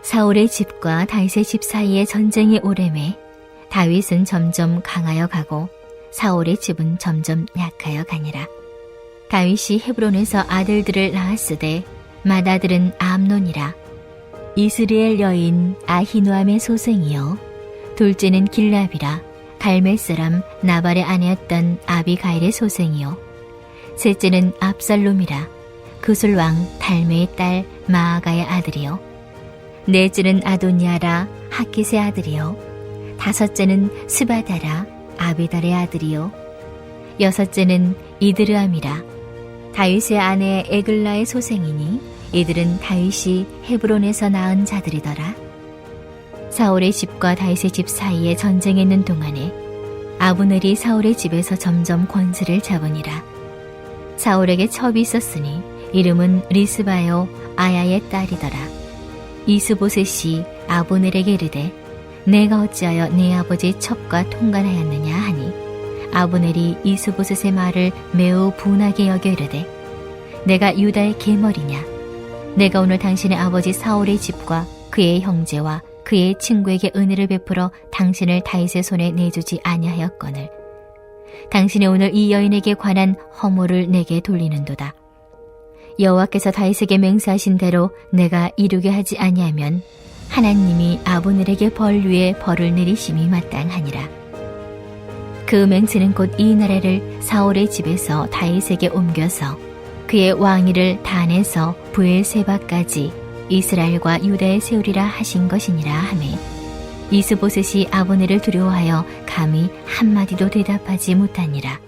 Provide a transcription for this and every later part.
사울의 집과 다윗의 집 사이에 전쟁이 오래매 다윗은 점점 강하여 가고 사울의 집은 점점 약하여 가니라. 다윗이 헤브론에서 아들들을 낳았으되 맏아들은 암논이라. 이스라엘 여인 아히노암의 소생이요 둘째는 길랍이라. 갈멜 사람 나발의 아내였던 아비가일의 소생이요 셋째는 압살롬이라. 그술 왕 달메의 딸 마아가의 아들이요 넷째는 아도니아라. 하깃의 아들이요 다섯째는 스바다라. 아비달의 아들이요 여섯째는 이드르암이라. 다윗의 아내 에글라의 소생이니 이들은 다윗이 헤브론에서 낳은 자들이더라. 사울의 집과 다윗의 집 사이에 전쟁했는 동안에 아브넬이 사울의 집에서 점점 권세를 잡으니라. 사울에게 첩이 있었으니 이름은 리스바요 아야의 딸이더라. 이스보셋이 아브넬에게 이르되 내가 어찌하여 네 아버지의 첩과 통관하였느냐 하니 아브넬이 이스보셋의 말을 매우 분하게 여겨 이르되 내가 유다의 계머리냐 내가 오늘 당신의 아버지 사울의 집과 그의 형제와 그의 친구에게 은혜를 베풀어 당신을 다윗의 손에 내주지 아니하였거늘 당신이 오늘 이 여인에게 관한 허물을 내게 돌리는도다. 여호와께서 다윗에게 맹세하신 대로 내가 이루게 하지 아니하면 하나님이 아브넬에게 벌 위에 벌을 내리심이 마땅하니라. 그 맹세는 곧 이 나라를 사울의 집에서 다윗에게 옮겨서 그의 왕위를 단에서 브엘세바까지 이스라엘과 유다에 세우리라 하신 것이니라 하매 이스보셋이 아브넬을 두려워하여 감히 한마디도 대답하지 못하니라.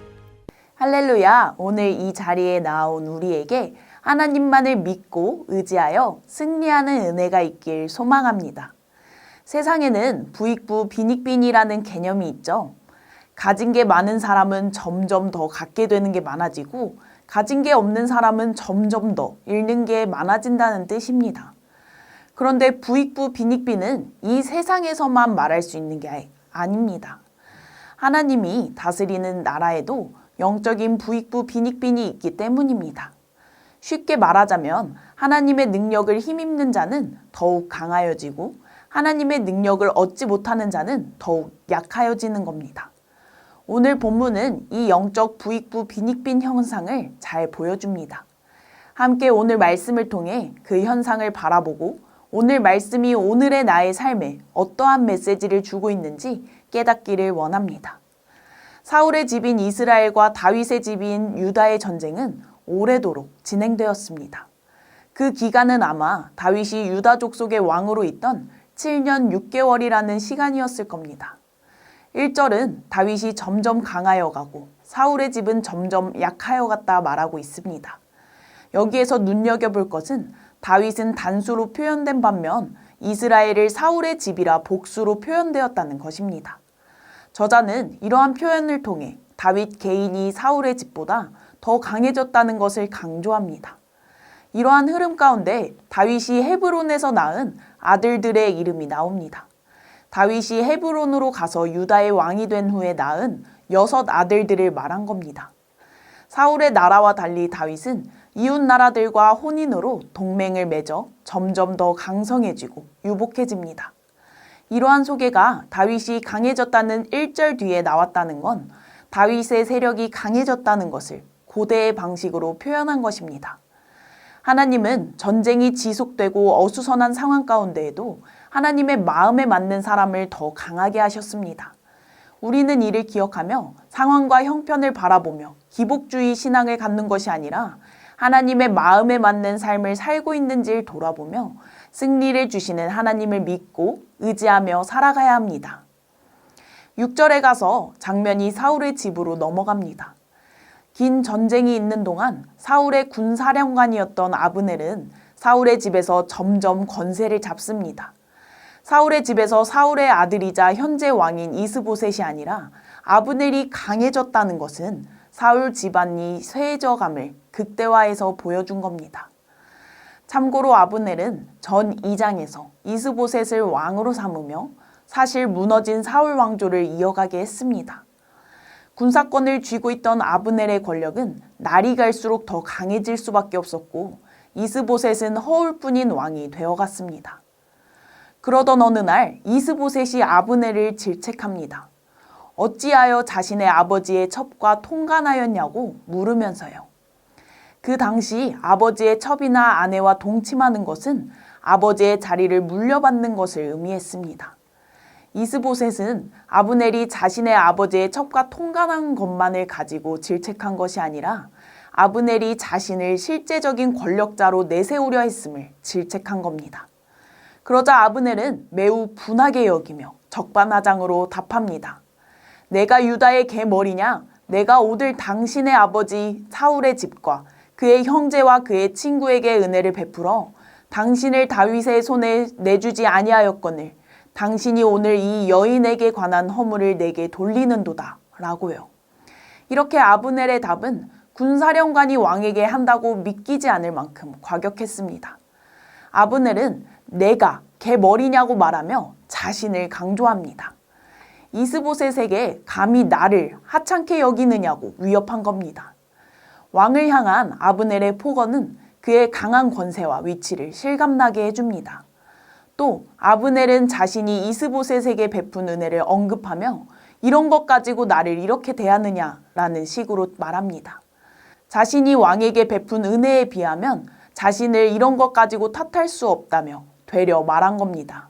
할렐루야! 오늘 이 자리에 나온 우리에게 하나님만을 믿고 의지하여 승리하는 은혜가 있길 소망합니다. 세상에는 부익부 빈익빈이라는 개념이 있죠. 가진 게 많은 사람은 점점 더 갖게 되는 게 많아지고 가진 게 없는 사람은 점점 더 잃는 게 많아진다는 뜻입니다. 그런데 부익부 빈익빈은 이 세상에서만 말할 수 있는 게 아닙니다. 하나님이 다스리는 나라에도 영적인 부익부 빈익빈이 있기 때문입니다. 쉽게 말하자면 하나님의 능력을 힘입는 자는 더욱 강하여지고 하나님의 능력을 얻지 못하는 자는 더욱 약하여지는 겁니다. 오늘 본문은 이 영적 부익부 빈익빈 현상을 잘 보여줍니다. 함께 오늘 말씀을 통해 그 현상을 바라보고 오늘 말씀이 오늘의 나의 삶에 어떠한 메시지를 주고 있는지 깨닫기를 원합니다. 사울의 집인 이스라엘과 다윗의 집인 유다의 전쟁은 오래도록 진행되었습니다. 그 기간은 아마 다윗이 유다 족속의 왕으로 있던 7년 6개월이라는 시간이었을 겁니다. 1절은 다윗이 점점 강하여 가고 사울의 집은 점점 약하여 갔다 말하고 있습니다. 여기에서 눈여겨볼 것은 다윗은 단수로 표현된 반면 이스라엘을 사울의 집이라 복수로 표현되었다는 것입니다. 저자는 이러한 표현을 통해 다윗 개인이 사울의 집보다 더 강해졌다는 것을 강조합니다. 이러한 흐름 가운데 다윗이 헤브론에서 낳은 아들들의 이름이 나옵니다. 다윗이 헤브론으로 가서 유다의 왕이 된 후에 낳은 6 아들들을 말한 겁니다. 사울의 나라와 달리 다윗은 이웃 나라들과 혼인으로 동맹을 맺어 점점 더 강성해지고 유복해집니다. 이러한 소개가 다윗이 강해졌다는 1절 뒤에 나왔다는 건 다윗의 세력이 강해졌다는 것을 고대의 방식으로 표현한 것입니다. 하나님은 전쟁이 지속되고 어수선한 상황 가운데에도 하나님의 마음에 맞는 사람을 더 강하게 하셨습니다. 우리는 이를 기억하며 상황과 형편을 바라보며 기복주의 신앙을 갖는 것이 아니라 하나님의 마음에 맞는 삶을 살고 있는지를 돌아보며 승리를 주시는 하나님을 믿고 의지하며 살아가야 합니다. 6절에 가서 장면이 사울의 집으로 넘어갑니다. 긴 전쟁이 있는 동안 사울의 군사령관이었던 아브넬은 사울의 집에서 점점 권세를 잡습니다. 사울의 집에서 사울의 아들이자 현재 왕인 이스보셋이 아니라 아브넬이 강해졌다는 것은 사울 집안이 쇠해져감을 극대화해서 보여준 겁니다. 참고로 아브넬은 전 2장에서 이스보셋을 왕으로 삼으며 사실 무너진 사울 왕조를 이어가게 했습니다. 군사권을 쥐고 있던 아브넬의 권력은 날이 갈수록 더 강해질 수밖에 없었고 이스보셋은 허울뿐인 왕이 되어갔습니다. 그러던 어느 날 이스보셋이 아브넬을 질책합니다. 어찌하여 자신의 아버지의 첩과 통간하였냐고 물으면서요. 그 당시 아버지의 첩이나 아내와 동침하는 것은 아버지의 자리를 물려받는 것을 의미했습니다. 이스보셋은 아브넬이 자신의 아버지의 첩과 통간한 것만을 가지고 질책한 것이 아니라 아브넬이 자신을 실제적인 권력자로 내세우려 했음을 질책한 겁니다. 그러자 아브넬은 매우 분하게 여기며 적반하장으로 답합니다. 내가 유다의 개머리냐? 내가 오늘 당신의 아버지 사울의 집과 그의 형제와 그의 친구에게 은혜를 베풀어 당신을 다윗의 손에 내주지 아니하였거늘 당신이 오늘 이 여인에게 관한 허물을 내게 돌리는도다 라고요. 이렇게 아브넬의 답은 군사령관이 왕에게 한다고 믿기지 않을 만큼 과격했습니다. 아브넬은 내가 개머리냐고 말하며 자신을 강조합니다. 이스보셋에게 감히 나를 하찮게 여기느냐고 위협한 겁니다. 왕을 향한 아브넬의 폭언은 그의 강한 권세와 위치를 실감나게 해줍니다. 또 아브넬은 자신이 이스보셋에게 베푼 은혜를 언급하며 이런 것 가지고 나를 이렇게 대하느냐라는 식으로 말합니다. 자신이 왕에게 베푼 은혜에 비하면 자신을 이런 것 가지고 탓할 수 없다며 되려 말한 겁니다.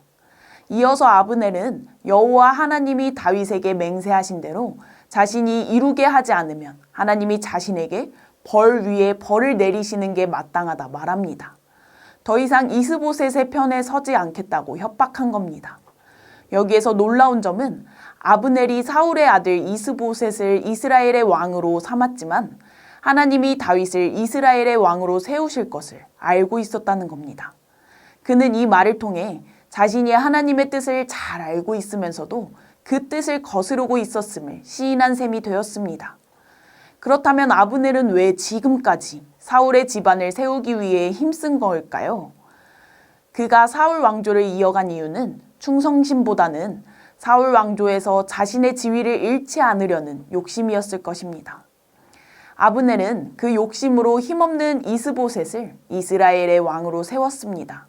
이어서 아브넬은 여호와 하나님이 다윗에게 맹세하신 대로 자신이 이루게 하지 않으면 하나님이 자신에게 벌 위에 벌을 내리시는 게 마땅하다 말합니다. 더 이상 이스보셋의 편에 서지 않겠다고 협박한 겁니다. 여기에서 놀라운 점은 아브넬이 사울의 아들 이스보셋을 이스라엘의 왕으로 삼았지만 하나님이 다윗을 이스라엘의 왕으로 세우실 것을 알고 있었다는 겁니다. 그는 이 말을 통해 자신이 하나님의 뜻을 잘 알고 있으면서도 그 뜻을 거스르고 있었음을 시인한 셈이 되었습니다. 그렇다면 아브넬은 왜 지금까지 사울의 집안을 세우기 위해 힘쓴 걸까요? 그가 사울 왕조를 이어간 이유는 충성심보다는 사울 왕조에서 자신의 지위를 잃지 않으려는 욕심이었을 것입니다. 아브넬은 그 욕심으로 힘없는 이스보셋을 이스라엘의 왕으로 세웠습니다.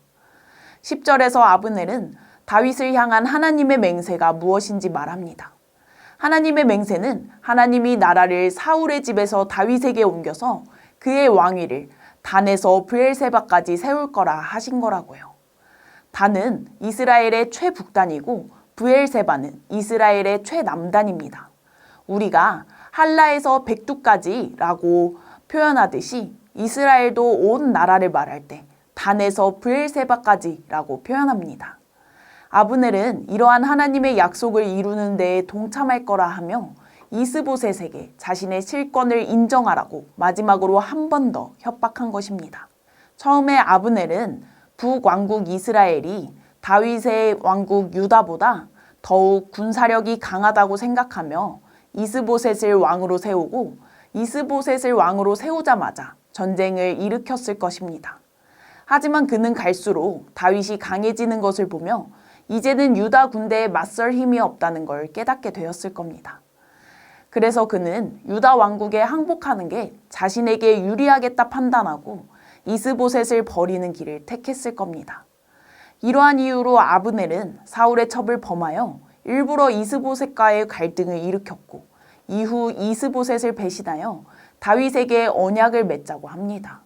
10절에서 아브넬은 다윗을 향한 하나님의 맹세가 무엇인지 말합니다. 하나님의 맹세는 하나님이 나라를 사울의 집에서 다윗에게 옮겨서 그의 왕위를 단에서 브엘세바까지 세울 거라 하신 거라고요. 단은 이스라엘의 최북단이고 브엘세바는 이스라엘의 최남단입니다. 우리가 할라에서 백두까지라고 표현하듯이 이스라엘도 온 나라를 말할 때 단에서 브엘세바까지라고 표현합니다. 아브넬은 이러한 하나님의 약속을 이루는 데에 동참할 거라 하며 이스보셋에게 자신의 실권을 인정하라고 마지막으로 한 번 더 협박한 것입니다. 처음에 아브넬은 북왕국 이스라엘이 다윗의 왕국 유다보다 더욱 군사력이 강하다고 생각하며 이스보셋을 왕으로 세우고 이스보셋을 왕으로 세우자마자 전쟁을 일으켰을 것입니다. 하지만 그는 갈수록 다윗이 강해지는 것을 보며 이제는 유다 군대에 맞설 힘이 없다는 걸 깨닫게 되었을 겁니다. 그래서 그는 유다 왕국에 항복하는 게 자신에게 유리하겠다 판단하고 이스보셋을 버리는 길을 택했을 겁니다. 이러한 이유로 아브넬은 사울의 첩을 범하여 일부러 이스보셋과의 갈등을 일으켰고 이후 이스보셋을 배신하여 다윗에게 언약을 맺자고 합니다.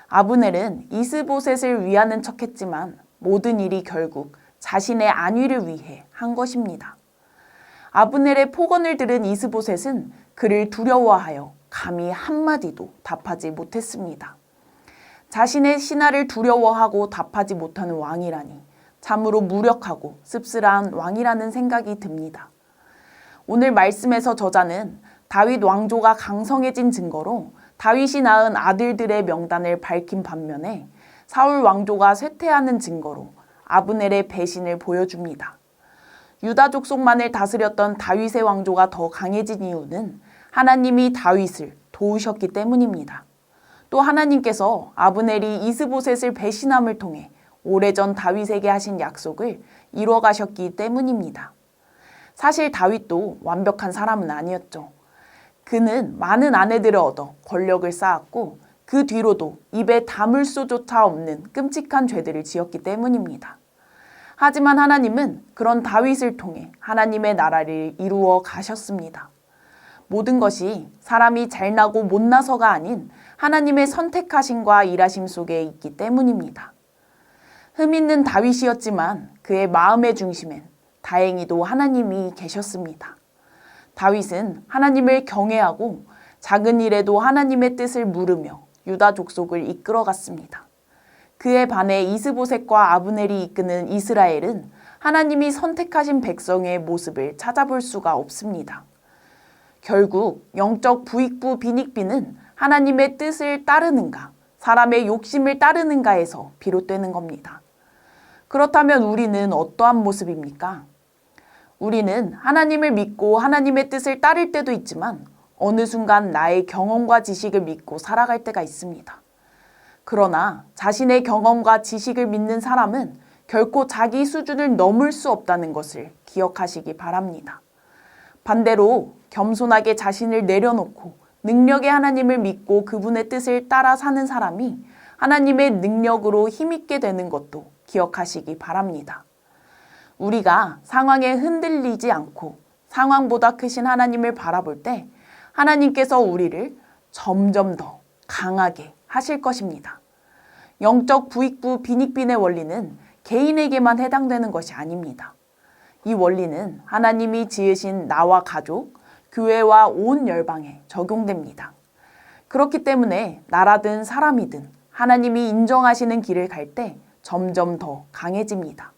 아브넬은 이스보셋을 위하는 척했지만 모든 일이 결국 자신의 안위를 위해 한 것입니다. 아브넬의 폭언을 들은 이스보셋은 그를 두려워하여 감히 한마디도 답하지 못했습니다. 자신의 신하를 두려워하고 답하지 못하는 왕이라니 참으로 무력하고 씁쓸한 왕이라는 생각이 듭니다. 오늘 말씀에서 저자는 다윗 왕조가 강성해진 증거로 다윗이 낳은 아들들의 명단을 밝힌 반면에 사울 왕조가 쇠퇴하는 증거로 아브넬의 배신을 보여줍니다. 유다 족속만을 다스렸던 다윗의 왕조가 더 강해진 이유는 하나님이 다윗을 도우셨기 때문입니다. 또 하나님께서 아브넬이 이스보셋을 배신함을 통해 오래전 다윗에게 하신 약속을 이뤄가셨기 때문입니다. 사실 다윗도 완벽한 사람은 아니었죠. 그는 많은 아내들을 얻어 권력을 쌓았고 그 뒤로도 입에 담을 수조차 없는 끔찍한 죄들을 지었기 때문입니다. 하지만 하나님은 그런 다윗을 통해 하나님의 나라를 이루어 가셨습니다. 모든 것이 사람이 잘나고 못나서가 아닌 하나님의 선택하심과 일하심 속에 있기 때문입니다. 흠 있는 다윗이었지만 그의 마음의 중심엔 다행히도 하나님이 계셨습니다. 다윗은 하나님을 경외하고 작은 일에도 하나님의 뜻을 물으며 유다 족속을 이끌어갔습니다. 그에 반해 이스보셋과 아브넬이 이끄는 이스라엘은 하나님이 선택하신 백성의 모습을 찾아볼 수가 없습니다. 결국 영적 부익부 빈익빈은 하나님의 뜻을 따르는가, 사람의 욕심을 따르는가에서 비롯되는 겁니다. 그렇다면 우리는 어떠한 모습입니까? 우리는 하나님을 믿고 하나님의 뜻을 따를 때도 있지만 어느 순간 나의 경험과 지식을 믿고 살아갈 때가 있습니다. 그러나 자신의 경험과 지식을 믿는 사람은 결코 자기 수준을 넘을 수 없다는 것을 기억하시기 바랍니다. 반대로 겸손하게 자신을 내려놓고 능력의 하나님을 믿고 그분의 뜻을 따라 사는 사람이 하나님의 능력으로 힘있게 되는 것도 기억하시기 바랍니다. 우리가 상황에 흔들리지 않고 상황보다 크신 하나님을 바라볼 때 하나님께서 우리를 점점 더 강하게 하실 것입니다. 영적 부익부 빈익빈의 원리는 개인에게만 해당되는 것이 아닙니다. 이 원리는 하나님이 지으신 나와 가족, 교회와 온 열방에 적용됩니다. 그렇기 때문에 나라든 사람이든 하나님이 인정하시는 길을 갈 때 점점 더 강해집니다.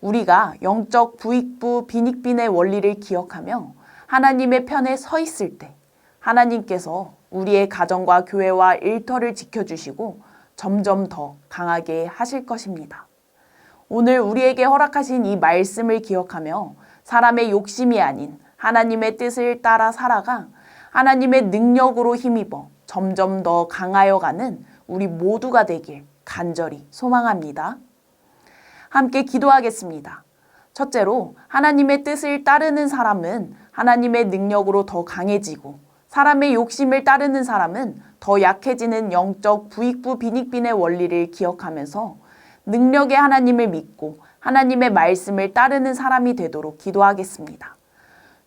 우리가 영적 부익부 빈익빈의 원리를 기억하며 하나님의 편에 서 있을 때 하나님께서 우리의 가정과 교회와 일터를 지켜주시고 점점 더 강하게 하실 것입니다. 오늘 우리에게 허락하신 이 말씀을 기억하며 사람의 욕심이 아닌 하나님의 뜻을 따라 살아가 하나님의 능력으로 힘입어 점점 더 강하여 가는 우리 모두가 되길 간절히 소망합니다. 함께 기도하겠습니다. 첫째로 하나님의 뜻을 따르는 사람은 하나님의 능력으로 더 강해지고 사람의 욕심을 따르는 사람은 더 약해지는 영적 부익부 빈익빈의 원리를 기억하면서 능력의 하나님을 믿고 하나님의 말씀을 따르는 사람이 되도록 기도하겠습니다.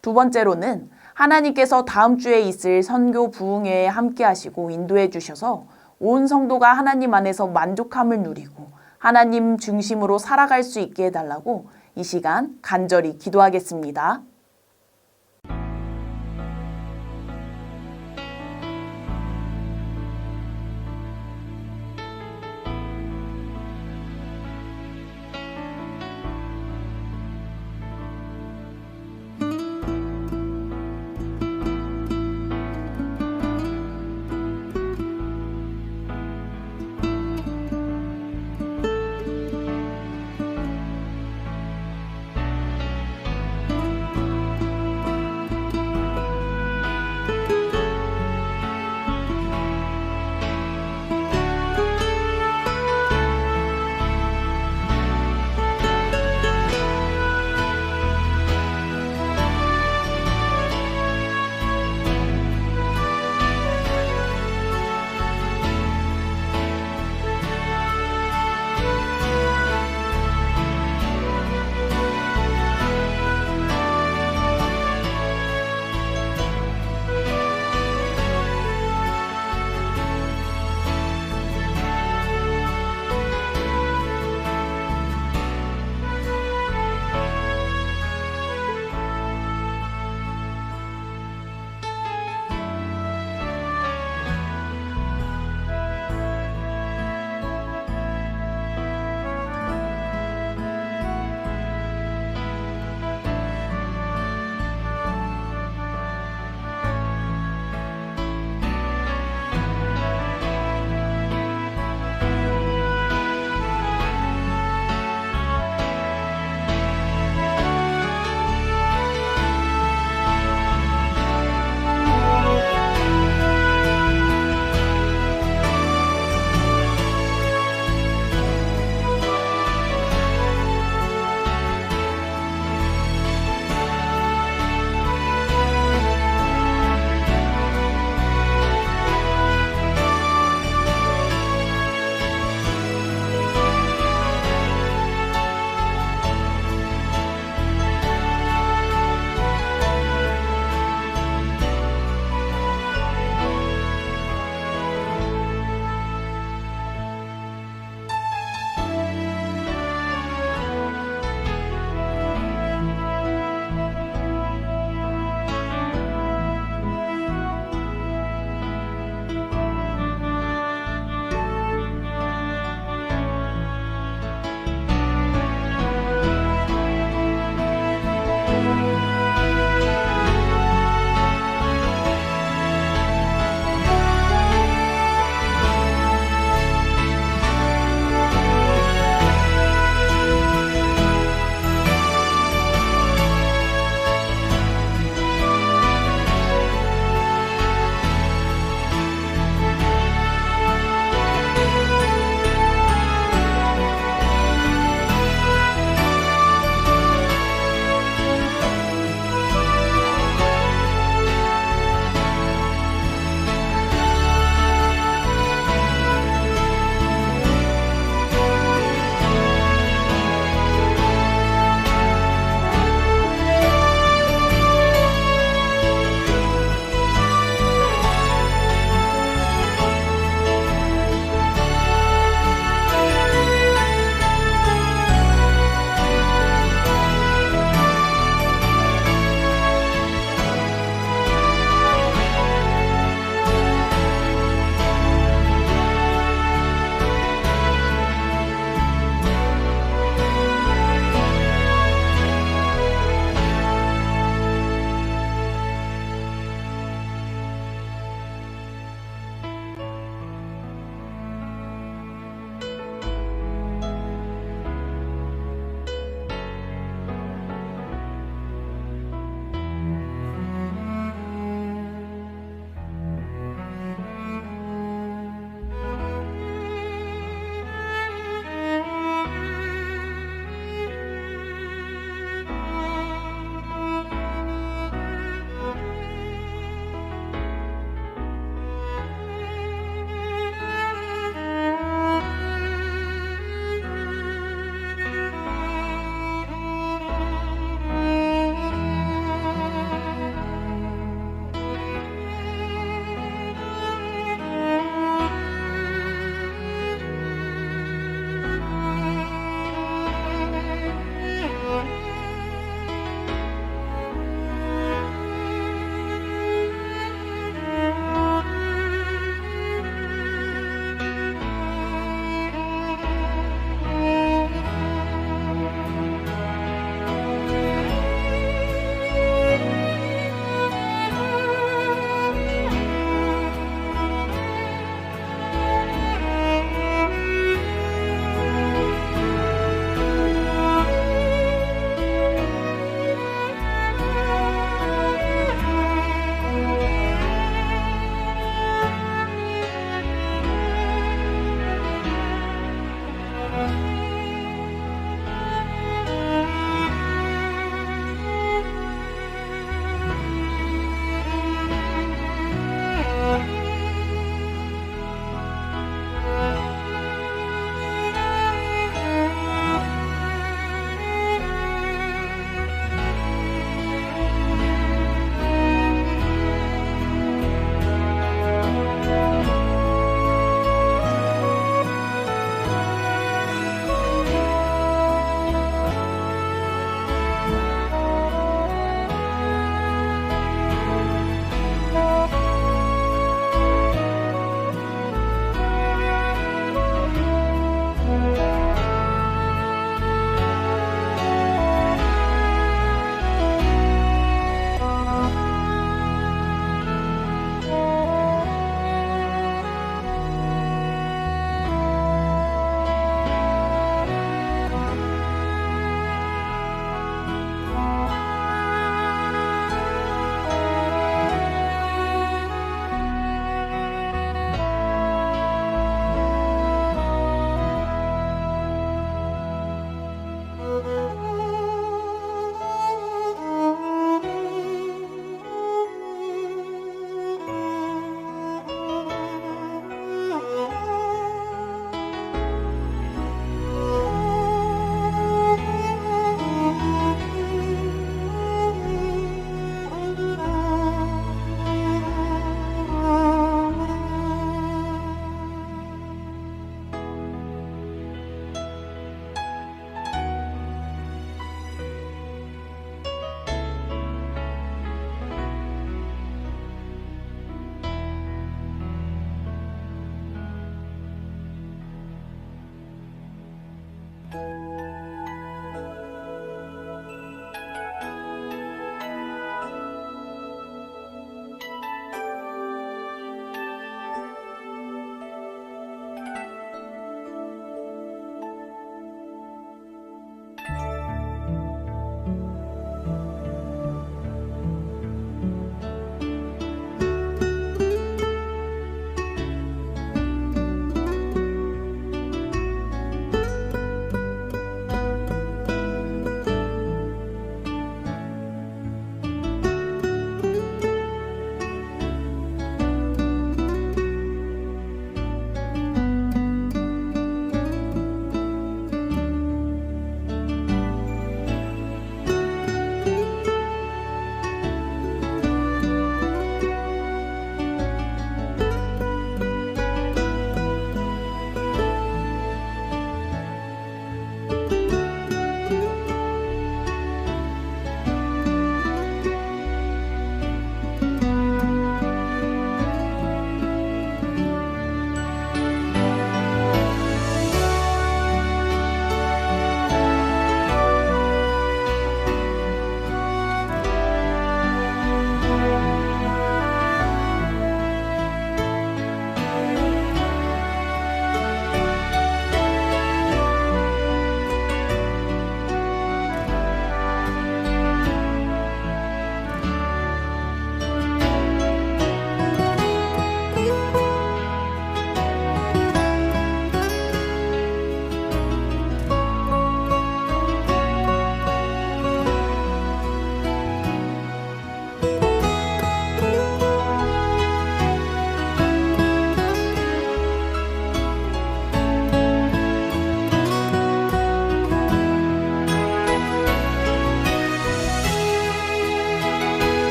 두 번째로는 하나님께서 다음 주에 있을 선교 부흥회에 함께 하시고 인도해 주셔서 온 성도가 하나님 안에서 만족함을 누리고 하나님 중심으로 살아갈 수 있게 해달라고 이 시간 간절히 기도하겠습니다.